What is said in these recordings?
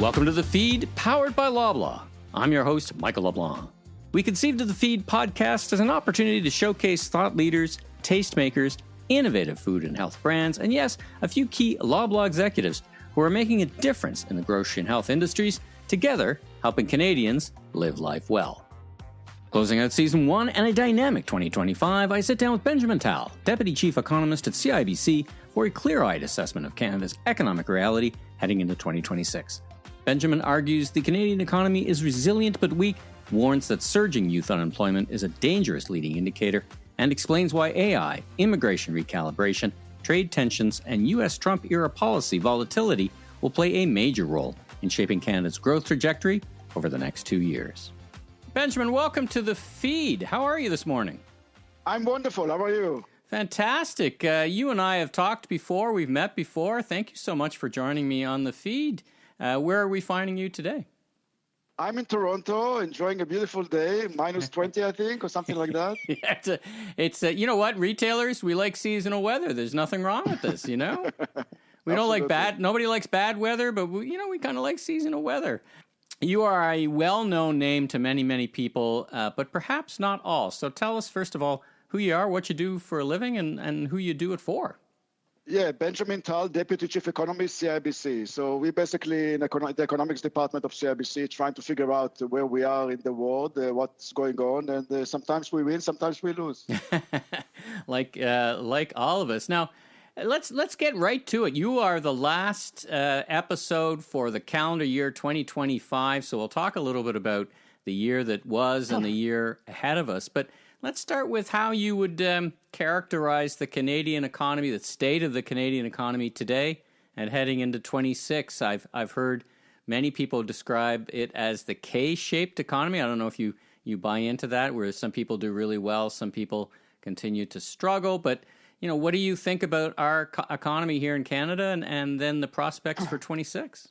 Welcome to The Feed, powered by Loblaw. I'm your host, Michael LeBlanc. We conceived of The Feed podcast as an opportunity to showcase thought leaders, tastemakers, innovative food and health brands, and yes, a few key Loblaw executives who are making a difference in the grocery and health industries, together helping Canadians live life well. Closing out Season 1 and a dynamic 2025, I sit down with Benjamin Tal, Deputy Chief Economist at CIBC, for a clear-eyed assessment of Canada's economic reality heading into 2026. Benjamin argues the Canadian economy is resilient but weak, warns that surging youth unemployment is a dangerous leading indicator, and explains why AI, immigration recalibration, trade tensions, and U.S. Trump-era policy volatility will play a major role in shaping Canada's growth trajectory over the next 2 years. Benjamin, welcome to The Feed. How are you this morning? I'm wonderful. How are you? Fantastic. You and I have talked before. We've met before. Thank you so much for joining me on The Feed. Where are we finding you today? I'm in Toronto, enjoying a beautiful day, minus 20, I think, or something like that. Yeah, it's you know what, retailers, we like seasonal weather. There's nothing wrong with this, you know? We don't like nobody likes bad weather, but we kind of like seasonal weather. You are a well-known name to many, many people, but perhaps not all. So tell us, first of all, who you are, what you do for a living, and who you do it for. Yeah, Benjamin Tal, Deputy Chief Economist, CIBC. So we basically, in the economics department of CIBC, trying to figure out where we are in the world, what's going on, and sometimes we win, sometimes we lose. like all of us. Now, let's get right to it. You are the last episode for the calendar year 2025, so we'll talk a little bit about the year that was and the year ahead of us. But let's start with how you would characterize the Canadian economy, the state of the Canadian economy today and heading into 26. I've heard many people describe it as the K-shaped economy. I don't know if you buy into that, where some people do really well, some people continue to struggle. But, you know, what do you think about our economy here in Canada and then the prospects for 26?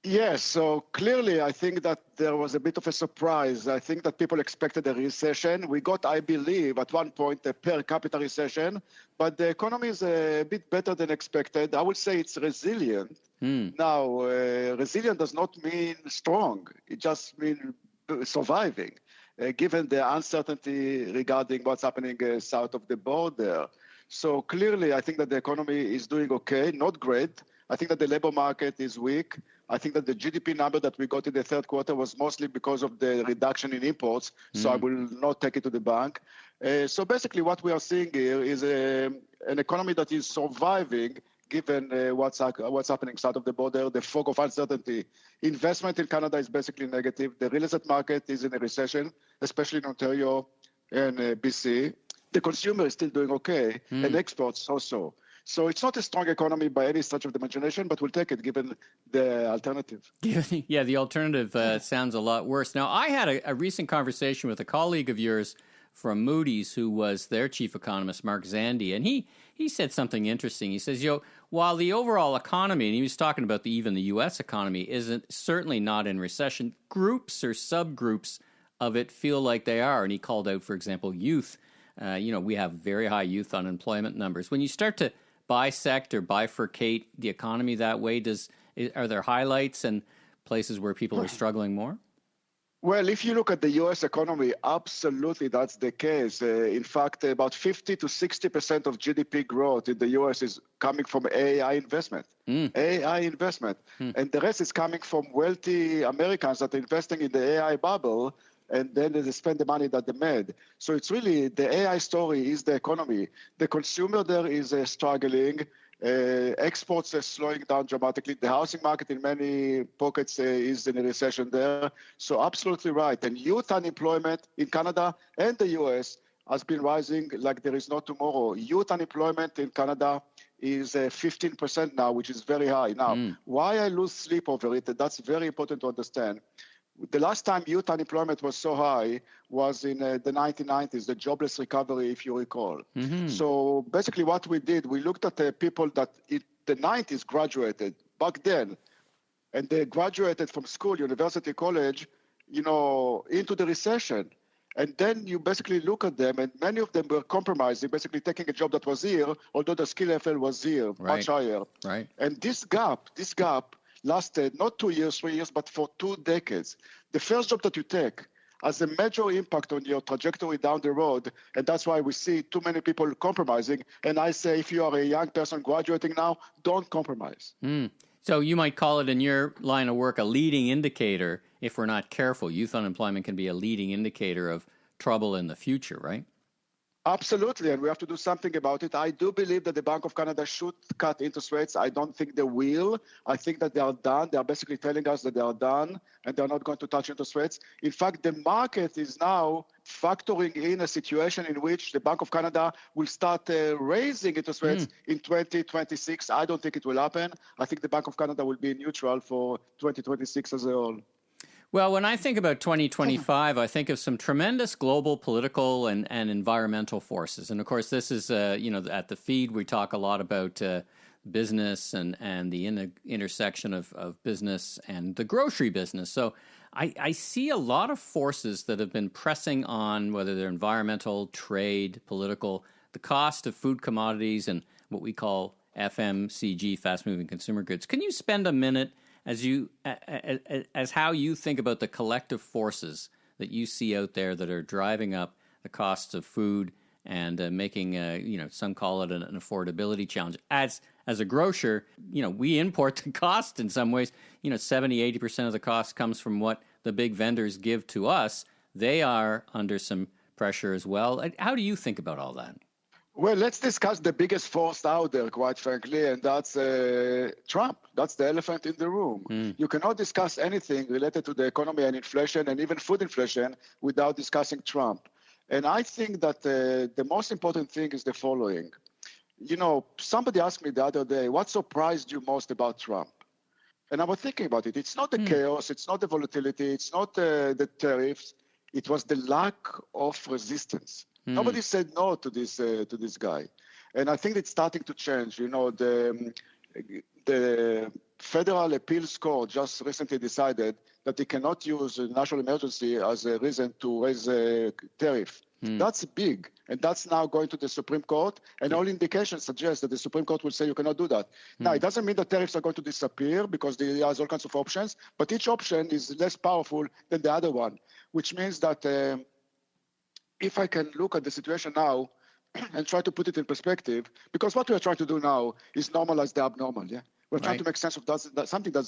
Yes, so clearly I think that there was a bit of a surprise. I think that people expected a recession. We got, I believe, at one point a per capita recession, but the economy is a bit better than expected. I would say it's resilient. Now, resilient does not mean strong. It just means surviving, given the uncertainty regarding what's happening south of the border. So clearly, I think that the economy is doing okay, not great. I think that the labor market is weak. I think that the GDP number that we got in the third quarter was mostly because of the reduction in imports, so I will not take it to the bank. So basically what we are seeing here is an economy that is surviving given what's happening south of the border, the fog of uncertainty. Investment in Canada is basically negative. The real estate market is in a recession, especially in Ontario and BC. The consumer is still doing okay, and exports also. So it's not a strong economy by any stretch of the imagination, but we'll take it given the alternative. Yeah, the alternative sounds a lot worse. Now, I had a recent conversation with a colleague of yours from Moody's who was their chief economist, Mark Zandi, and he said something interesting. He says, while the overall economy, and he was talking about even the U.S. economy, isn't certainly not in recession, groups or subgroups of it feel like they are. And he called out, for example, youth. We have very high youth unemployment numbers. When you start to bisect or bifurcate the economy that way, are there highlights and places where people are struggling more? Well, if you look at the U.S. economy, absolutely that's the case. In fact, about 50 to 60% of GDP growth in the U.S. is coming from AI investment. AI investment. And the rest is coming from wealthy Americans that are investing in the AI bubble, and then they spend the money that they made. So it's really the AI story is the economy. The consumer there is struggling. Exports are slowing down dramatically. The housing market in many pockets is in a recession there. So absolutely right. And youth unemployment in Canada and the US has been rising like there is no tomorrow. Youth unemployment in Canada is 15% now, which is very high. Now, why I lose sleep over it, that's very important to understand. The last time youth unemployment was so high was in the 1990s, the jobless recovery, if you recall. So basically what we did, we looked at the people that in the 90s graduated back then, and they graduated from school, university, college, into the recession. And then you basically look at them, and many of them were compromising, basically taking a job that was here, although the skill level was here, much higher. Right. And this gap lasted not 2 years, 3 years, but for 2 decades. The first job that you take has a major impact on your trajectory down the road, and that's why we see too many people compromising. And I say, if you are a young person graduating now, don't compromise. So you might call it in your line of work a leading indicator if we're not careful. Youth unemployment can be a leading indicator of trouble in the future, right? Absolutely, and we have to do something about it. I do believe that the Bank of Canada should cut interest rates. I don't think they will. I think that they are done. They are basically telling us that they are done and they're not going to touch interest rates. In fact, the market is now factoring in a situation in which the Bank of Canada will start raising interest rates in 2026. I don't think it will happen. I think the Bank of Canada will be neutral for 2026 as a whole. Well, when I think about 2025, I think of some tremendous global political and environmental forces. And of course, this is, at the feed, we talk a lot about business and the intersection of business and the grocery business. So I see a lot of forces that have been pressing on, whether they're environmental, trade, political, the cost of food commodities and what we call FMCG, fast-moving consumer goods. Can you spend a minute as how you think about the collective forces that you see out there that are driving up the costs of food and making, some call it an affordability challenge. As a grocer, we import the cost in some ways. 70-80% of the cost comes from what the big vendors give to us. They are under some pressure as well. How do you think about all that? Well, let's discuss the biggest force out there, quite frankly, and that's Trump. That's the elephant in the room. You cannot discuss anything related to the economy and inflation and even food inflation without discussing Trump. And I think that the most important thing is the following. Somebody asked me the other day, what surprised you most about Trump? And I was thinking about it. It's not the chaos. It's not the volatility. It's not the tariffs. It was the lack of resistance. Nobody said no to this guy, and I think it's starting to change. The Federal Appeals Court just recently decided that they cannot use a national emergency as a reason to raise a tariff. That's big, and that's now going to the Supreme Court, and all indications suggest that the Supreme Court will say you cannot do that. Now, it doesn't mean that tariffs are going to disappear because there are all kinds of options, but each option is less powerful than the other one, which means that if I can look at the situation now and try to put it in perspective, because what we're trying to do now is normalize the abnormal, yeah? We're trying to make sense of something that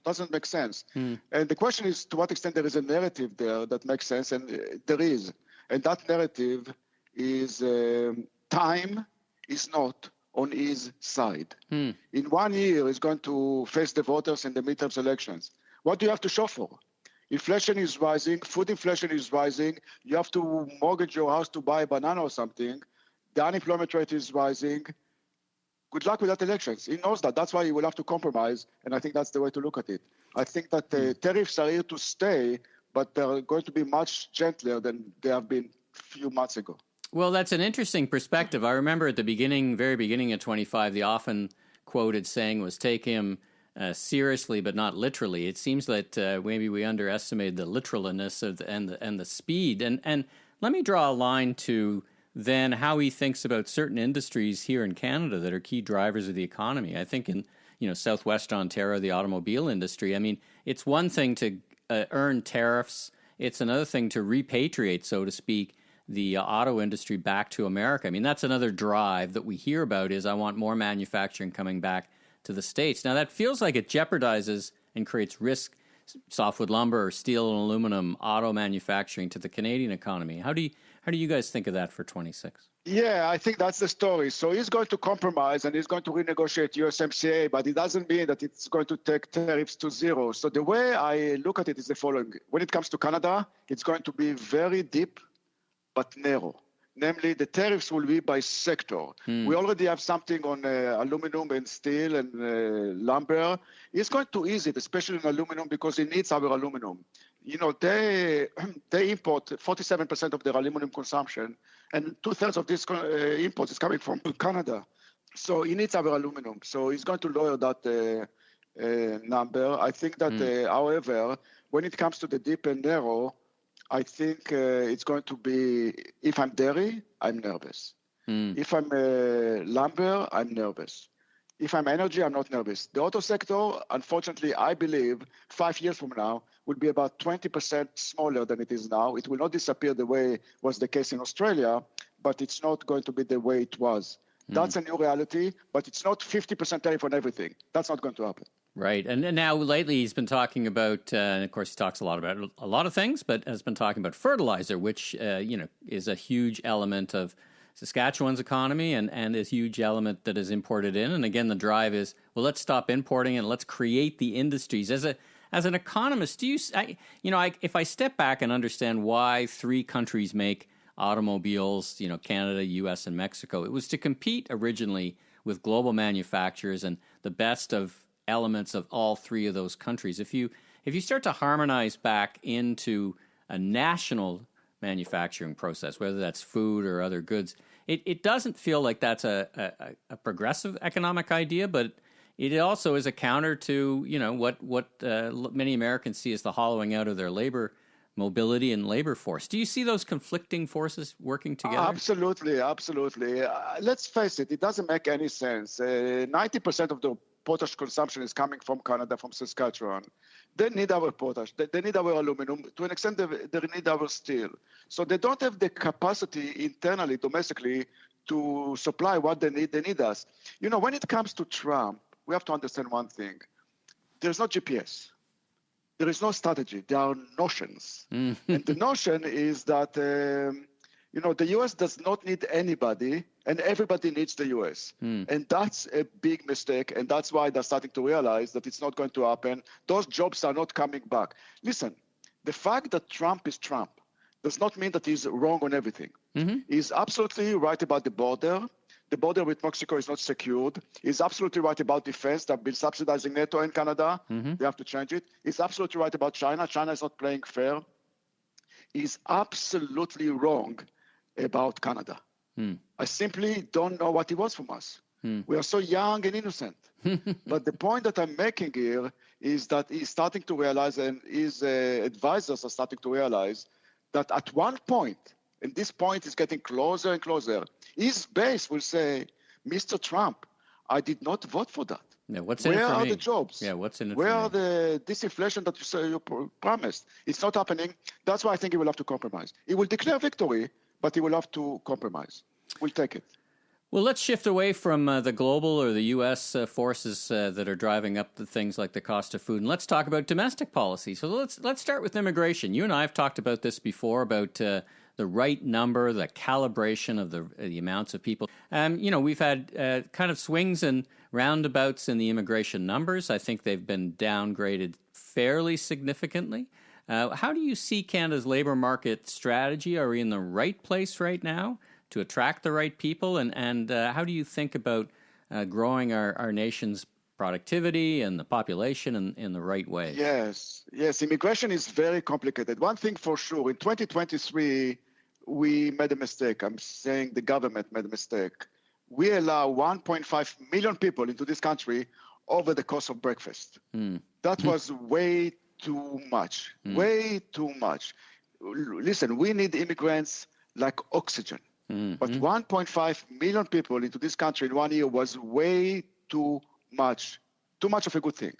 doesn't make sense. And the question is to what extent there is a narrative there that makes sense, and there is. And that narrative is time is not on his side. In 1 year, he's going to face the voters in the midterm elections. What do you have to show for? Inflation is rising, food inflation is rising, you have to mortgage your house to buy a banana or something, the unemployment rate is rising. Good luck with that elections. He knows that. That's why he will have to compromise, and I think that's the way to look at it. I think that tariffs are here to stay, but they're going to be much gentler than they have been a few months ago. Well, that's an interesting perspective. I remember at the very beginning of 25, the often quoted saying was, take him seriously, but not literally. It seems that maybe we underestimated the literalness of and the speed. And let me draw a line to then how he thinks about certain industries here in Canada that are key drivers of the economy. I think in Southwest Ontario, the automobile industry. I mean, it's one thing to earn tariffs. It's another thing to repatriate, so to speak, the auto industry back to America. I mean, that's another drive that we hear about is I want more manufacturing coming back to the States. Now, that feels like it jeopardizes and creates risk, softwood lumber, steel and aluminum, auto manufacturing to the Canadian economy. How do you guys think of that for 26? Yeah, I think that's the story. So he's going to compromise and he's going to renegotiate USMCA, but it doesn't mean that it's going to take tariffs to zero. So the way I look at it is the following. When it comes to Canada, it's going to be very deep but narrow. Namely, the tariffs will be by sector. We already have something on aluminum and steel and lumber. It's going to ease it, especially in aluminum, because it needs our aluminum. They import 47% of their aluminum consumption, and 2/3 of this import is coming from Canada. So he needs our aluminum. So he's going to lower that number. I think that, however, when it comes to the deep and narrow, I think it's going to be, if I'm dairy, I'm nervous. If I'm lumber, I'm nervous. If I'm energy, I'm not nervous. The auto sector, unfortunately, I believe 5 years from now will be about 20% smaller than it is now. It will not disappear the way was the case in Australia, but it's not going to be the way it was. That's a new reality, but it's not 50% tariff on everything. That's not going to happen. Right. And now lately he's been talking about, and of course he talks a lot about a lot of things, but has been talking about fertilizer, which, is a huge element of Saskatchewan's economy and a huge element that is imported in. And again, the drive is, well, let's stop importing and let's create the industries. As an economist, if I step back and understand why three countries make automobiles, Canada, U.S., and Mexico, it was to compete originally with global manufacturers and the best of elements of all three of those countries. If you start to harmonize back into a national manufacturing process, whether that's food or other goods, it doesn't feel like that's a progressive economic idea, but it also is a counter to what many Americans see as the hollowing out of their labor mobility and labor force. Do you see those conflicting forces working together? Absolutely. Let's face it, it doesn't make any sense. 90% of the potash consumption is coming from Canada, from Saskatchewan. They need our potash. They need our aluminum. To an extent, they need our steel. So they don't have the capacity internally, domestically, to supply what they need. They need us. When it comes to Trump, we have to understand one thing. There's no GPS. There is no strategy. There are notions. And the notion is that, the U.S. does not need anybody, and everybody needs the U.S. And that's a big mistake, and that's why they're starting to realize that it's not going to happen. Those jobs are not coming back. Listen, the fact that Trump is Trump does not mean that he's wrong on everything. He's absolutely right about the border. The border with Mexico is not secured. He's absolutely right about defense. They've been subsidizing NATO and Canada. They have to change it. He's absolutely right about China. China is not playing fair. He's absolutely wrong about Canada. I simply don't know what he wants from us. We are so young and innocent. But the point that I'm making here is that he's starting to realize, and his advisors are starting to realize, that at one point, and this point is getting closer and closer, his base will say, Mr. Trump, I did not vote for that. Yeah, what's in it for me? Where are the jobs? Yeah, what's in it Where for are the disinflation that you promised? It's not happening. That's why I think he will have to compromise. He will declare victory, but he will have to compromise. We'll take it. Well, let's shift away from the global or the U.S. Forces that are driving up the things like the cost of food, and let's talk about domestic policy. So let's start with immigration. You and I have talked about this before, about the right number, the calibration of the amounts of people. We've had kind of swings and roundabouts in the immigration numbers. I think they've been downgraded fairly significantly. How do you see Canada's labour market strategy? Are we in the right place right now to attract the right people? And how do you think about growing our nation's productivity and the population in the right way? Yes. Immigration is very complicated. One thing for sure, in 2023, we made a mistake. I'm saying the government made a mistake. We allow 1.5 million people into this country over the course of breakfast. That was way too much. Way too much. Listen, we need immigrants like oxygen. But 1.5 million people into this country in 1 year was way too much of a good thing.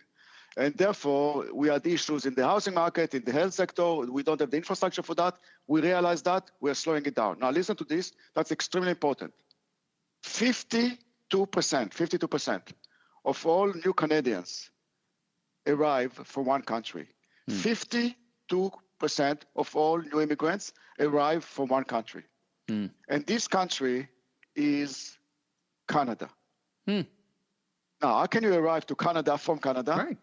And therefore, we had issues in the housing market, in the health sector. We don't have the infrastructure for that. We realize that. We're slowing it down. Now, listen to this. That's extremely important. 52% of all new Canadians arrive from one country. 52% of all new immigrants arrive from one country. And this country is Canada. Now, how can you arrive to Canada from Canada? Right.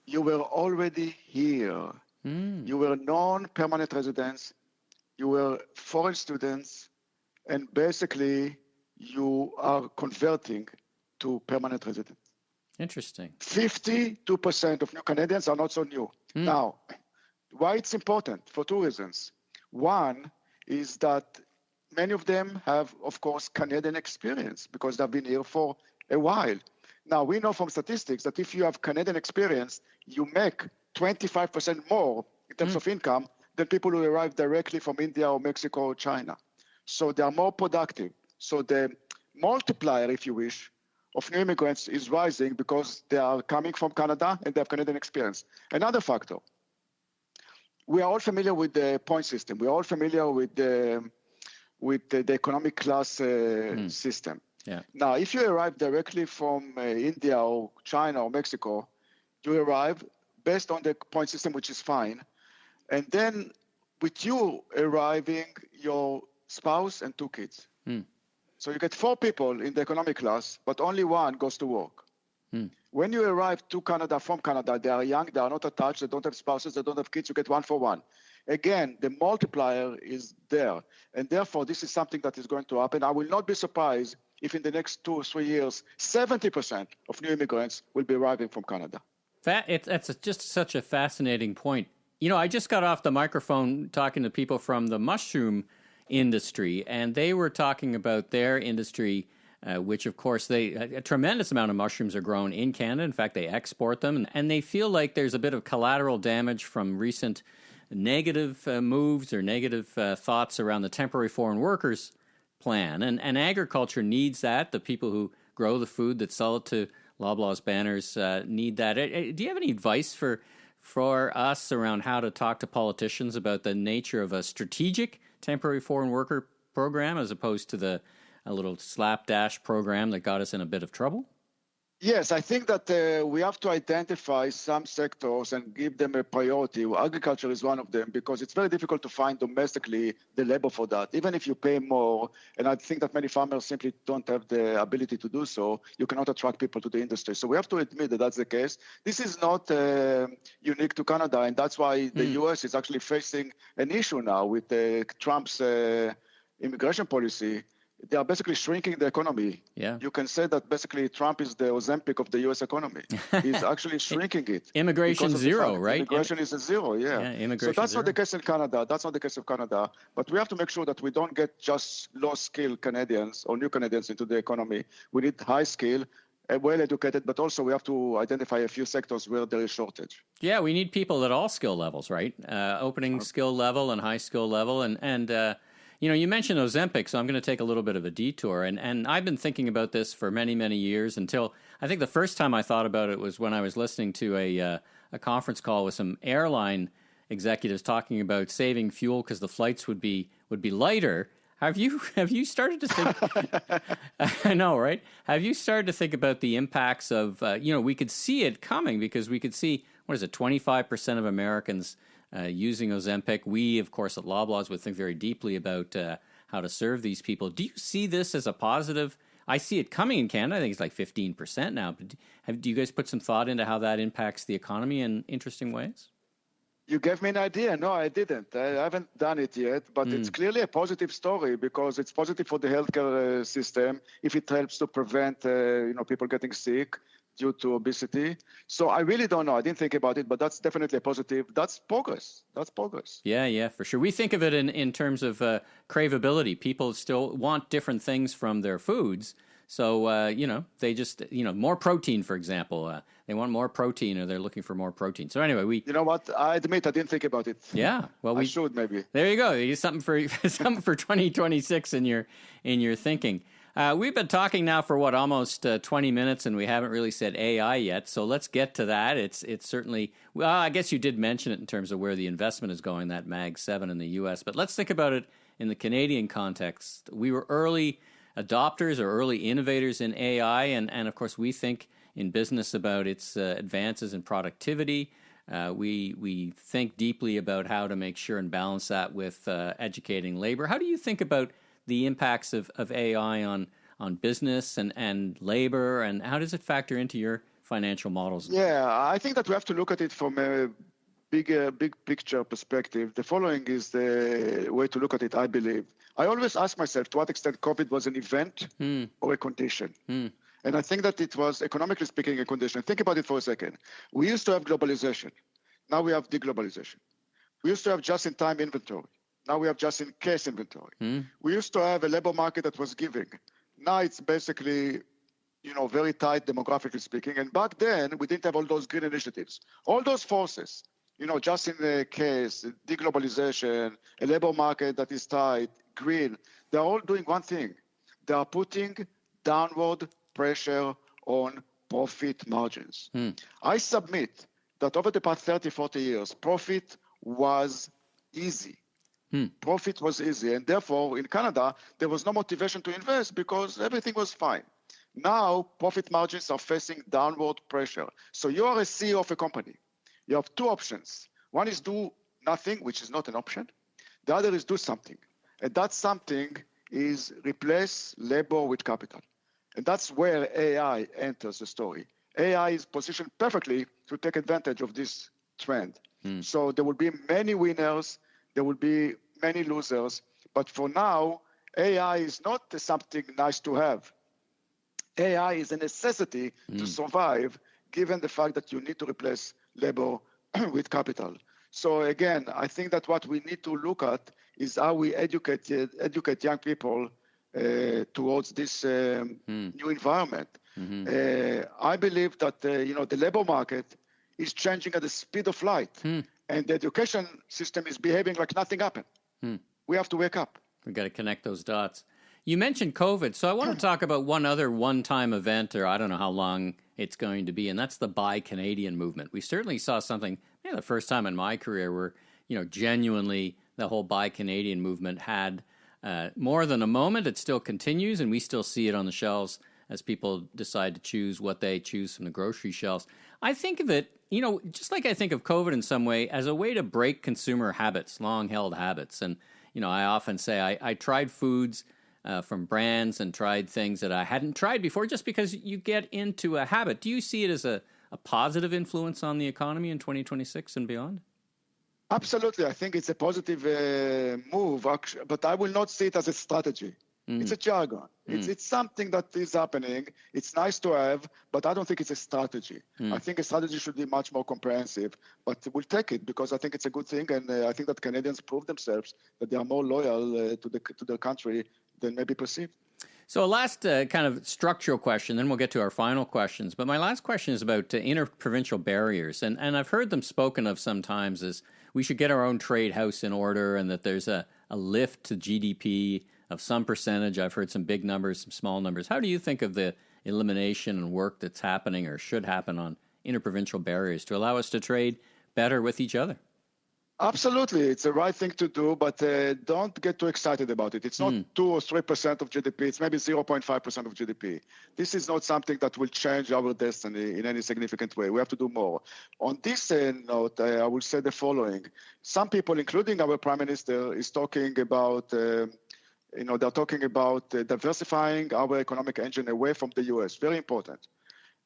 You were already here. You were non-permanent residents. You were foreign students. And basically, you are converting to permanent residents. Interesting. 52% of new Canadians are not so new. Now, why it's important? For two reasons. One is that many of them have, of course, Canadian experience because they've been here for a while. Now, we know from statistics that if you have Canadian experience, you make 25% more in terms of income than people who arrive directly from India or Mexico or China. So they are more productive. So the multiplier, if you wish, of new immigrants is rising because they are coming from Canada and they have Canadian experience. Another factor, we are all familiar with the point system. We are all familiar with the economic class system. Yeah. Now, if you arrive directly from India or China or Mexico, you arrive based on the point system, which is fine. And then with you arriving, your spouse and 2 kids. So you get 4 people in the economic class, but only 1 goes to work. When you arrive to Canada from Canada, they are young, they are not attached, they don't have spouses, they don't have kids, you get 1 for 1. Again, the multiplier is there. And therefore, this is something that is going to happen. I will not be surprised if in the next 2 or 3 years, 70% of new immigrants will be arriving from Canada. That's just such a fascinating point. You know, I just got off the microphone talking to people from the mushroom industry, and they were talking about their industry, which, of course, a tremendous amount of mushrooms are grown in Canada. In fact, they export them, and they feel like there's a bit of collateral damage from recent negative moves or negative thoughts around the temporary foreign workers plan. And agriculture needs that. The people who grow the food that sell it to Loblaw's banners need that. Do you have any advice for us around how to talk to politicians about the nature of a strategic temporary foreign worker program as opposed to a little slapdash program that got us in a bit of trouble? Yes, I think that we have to identify some sectors and give them a priority. Agriculture is one of them because it's very difficult to find domestically the labor for that. Even if you pay more, and I think that many farmers simply don't have the ability to do so, you cannot attract people to the industry. So we have to admit that that's the case. This is not unique to Canada, and that's why the U.S. is actually facing an issue now with Trump's immigration policy. They are basically shrinking the economy. Yeah. You can say that basically Trump is the Ozempic of the U.S. economy. He's actually shrinking it. Immigration zero, right? Immigration is a zero, yeah. Immigration so that's zero. not the case in Canada. That's not the case of Canada. But we have to make sure that we don't get just low-skilled Canadians or new Canadians into the economy. We need high-skill, well-educated, but also we have to identify a few sectors where there is shortage. Yeah, we need people at all skill levels, right? Opening skill level and high skill level. And you know, you mentioned Ozempic, so I'm going to take a little bit of a detour. And I've been thinking about this for many, many years until I think the first time I thought about it was when I was listening to a conference call with some airline executives talking about saving fuel because the flights would be lighter. Have you started to think? I know, right? Have you started to think about the impacts of? We could see it coming because we could see 25% of Americans using Ozempic. We, of course, at Loblaws would think very deeply about how to serve these people. Do you see this as a positive? I see it coming in Canada. I think it's like 15% now. But do you guys put some thought into how that impacts the economy in interesting ways? You gave me an idea. No, I didn't. I haven't done it yet, but it's clearly a positive story because it's positive for the healthcare system if it helps to prevent people getting sick due to obesity. So I really don't know. I didn't think about it, but that's definitely a positive. That's progress. Yeah, for sure. We think of it in terms of craveability. People still want different things from their foods. So, they just, more protein, for example. They want more protein or they're looking for more protein. So anyway, You know what? I admit I didn't think about it. Yeah. Well, I should maybe. There you go. You something for 2026 in your thinking. We've been talking now for almost 20 minutes, and we haven't really said AI yet. So let's get to that. It's certainly, well, I guess you did mention it in terms of where the investment is going, that Mag 7 in the U.S. But let's think about it in the Canadian context. We were early adopters or early innovators in AI, and of course we think in business about its advances in productivity. We think deeply about how to make sure and balance that with educating labor. How do you think about the impacts of AI on business and labor, and how does it factor into your financial models? Yeah, I think that we have to look at it from a big picture perspective. The following is the way to look at it, I believe. I always ask myself to what extent COVID was an event or a condition. And I think that it was, economically speaking, a condition. Think about it for a second. We used to have globalization. Now we have deglobalization. We used to have just-in-time inventory. Now we have just-in-case inventory. We used to have a labor market that was giving. Now it's basically, very tight demographically speaking. And back then, we didn't have all those green initiatives. All those forces, just in the case, deglobalization, a labor market that is tight, green, they're all doing one thing. They are putting downward pressure on profit margins. I submit that over the past 30, 40 years, profit was easy. Profit was easy. And therefore, in Canada, there was no motivation to invest because everything was fine. Now, profit margins are facing downward pressure. So you are a CEO of a company. You have two options. One is do nothing, which is not an option. The other is do something. And that something is replace labor with capital. And that's where AI enters the story. AI is positioned perfectly to take advantage of this trend. So there will be many winners, there will be many losers. But for now, AI is not something nice to have. AI is a necessity to survive, given the fact that you need to replace labor with capital. So again, I think that what we need to look at is how we educate young people towards this new environment. I believe that the labor market is changing at the speed of light, and the education system is behaving like nothing happened. We have to wake up. We've got to connect those dots. You mentioned COVID, so I want to talk about one other one-time event, or I don't know how long it's going to be, and that's the Buy Canadian movement. We certainly saw something, the first time in my career where, genuinely the whole Buy Canadian movement had more than a moment. It still continues, and we still see it on the shelves as people decide to choose what they choose from the grocery shelves. I think of it, just like I think of COVID in some way, as a way to break consumer habits, long-held habits. And, I often say I tried foods from brands and tried things that I hadn't tried before just because you get into a habit. Do you see it as a positive influence on the economy in 2026 and beyond? Absolutely. I think it's a positive move, but I will not see it as a strategy. It's a jargon. It's something that is happening. It's nice to have, but I don't think it's a strategy. I think a strategy should be much more comprehensive, but we'll take it because I think it's a good thing. And I think that Canadians prove themselves that they are more loyal to their country than maybe perceived. So a last kind of structural question, then we'll get to our final questions. But my last question is about interprovincial barriers. And I've heard them spoken of sometimes as we should get our own trade house in order and that there's a lift to GDP of some percentage. I've heard some big numbers, some small numbers. How do you think of the elimination and work that's happening or should happen on interprovincial barriers to allow us to trade better with each other? Absolutely. It's the right thing to do, but don't get too excited about it. It's not 2 or 3% of GDP. It's maybe 0.5% of GDP. This is not something that will change our destiny in any significant way. We have to do more. On this note, I will say the following. Some people, including our Prime Minister, is talking about, they're talking about diversifying our economic engine away from the U.S. Very important.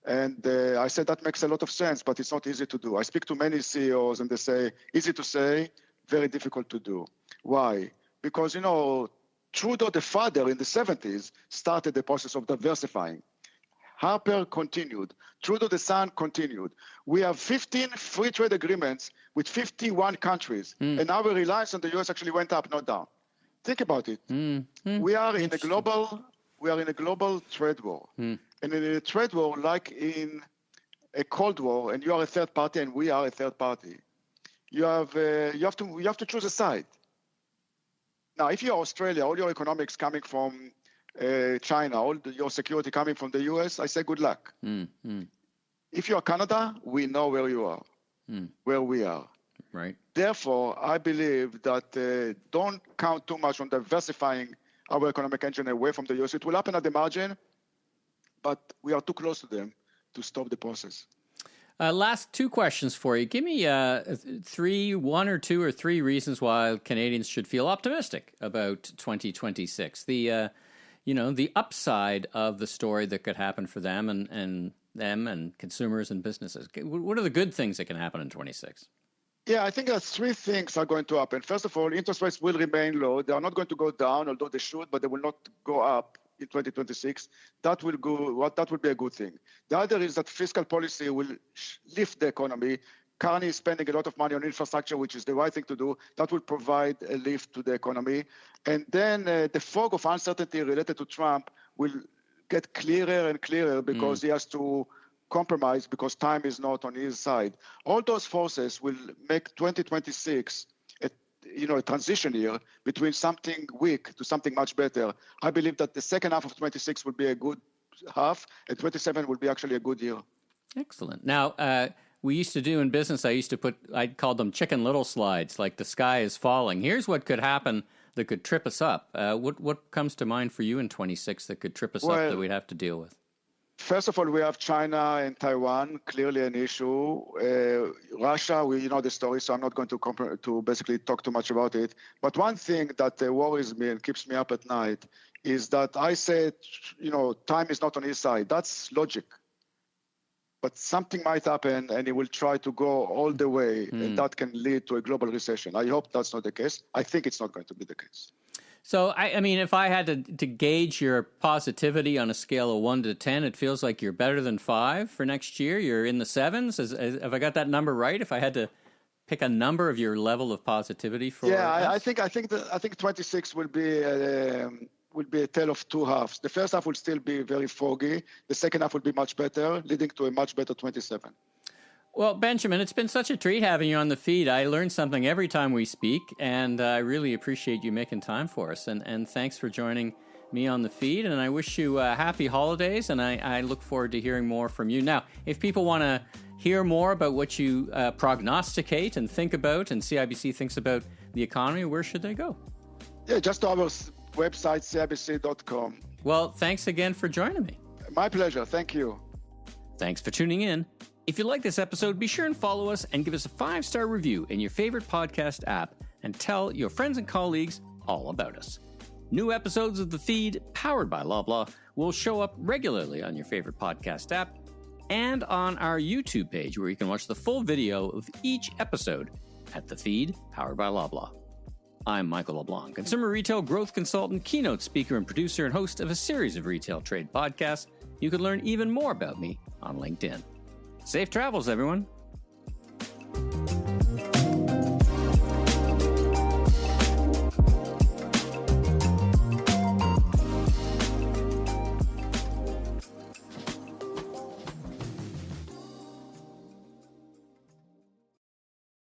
And I said that makes a lot of sense, but it's not easy to do. I speak to many CEOs and they say, easy to say, very difficult to do. Why? Because, Trudeau, the father in the 70s, started the process of diversifying. Harper continued. Trudeau, the son, continued. We have 15 free trade agreements with 51 countries, and our reliance on the U.S. actually went up, not down. Think about it. We are in a global trade war. And in a trade war, like in a Cold War, and you are a third party and we are a third party, you have to choose a side. Now, if you're Australia, all your economics coming from China, all your security coming from the US, I say good luck. If you're Canada, we know where you are, where we are. Right. Therefore, I believe that don't count too much on diversifying our economic engine away from the US. It will happen at the margin, but we are too close to them to stop the process. Last two questions for you. Give me one or two or three reasons why Canadians should feel optimistic about 2026. The upside of the story that could happen for them and consumers and businesses. What are the good things that can happen in 26? Yeah, I think that three things are going to happen. First of all, interest rates will remain low. They are not going to go down, although they should, but they will not go up in 2026. That will be a good thing. The other is that fiscal policy will lift the economy. Carney is spending a lot of money on infrastructure, which is the right thing to do. That will provide a lift to the economy. And then the fog of uncertainty related to Trump will get clearer and clearer because he has to compromise because time is not on his side. All those forces will make 2026 a transition year between something weak to something much better. I believe that the second half of 26 will be a good half, and 27 will be actually a good year. Excellent. Now, we used to do in business, I'd call them Chicken Little slides, like the sky is falling. Here's what could happen that could trip us up. What comes to mind for you in 26 that could trip us up that we'd have to deal with? First of all, we have China and Taiwan, clearly an issue. Russia, you know the story, so I'm not going to basically talk too much about it. But one thing that worries me and keeps me up at night is that I said, time is not on his side. That's logic. But something might happen and he will try to go all the way, and that can lead to a global recession. I hope that's not the case. I think it's not going to be the case. So, I mean, if I had to gauge your positivity on a scale of 1 to 10, it feels like you're better than 5 for next year. You're in the 7s. Have I got that number right? If I had to pick a number of your level of positivity for I think 26 will be a tale of two halves. The first half will still be very foggy. The second half will be much better, leading to a much better 27. Well, Benjamin, it's been such a treat having you on the feed. I learn something every time we speak, and I really appreciate you making time for us. And thanks for joining me on the feed, and I wish you happy holidays, and I look forward to hearing more from you. Now, if people want to hear more about what you prognosticate and think about, and CIBC thinks about the economy, where should they go? Yeah, just to our website, CIBC.com. Well, thanks again for joining me. My pleasure. Thank you. Thanks for tuning in. If you like this episode, be sure and follow us and give us a 5-star review in your favorite podcast app and tell your friends and colleagues all about us. New episodes of The Feed, powered by Loblaw, will show up regularly on your favorite podcast app and on our YouTube page, where you can watch the full video of each episode at The Feed, powered by Loblaw. I'm Michael LeBlanc, consumer retail growth consultant, keynote speaker, and producer, and host of a series of retail trade podcasts. You can learn even more about me on LinkedIn. Safe travels, everyone.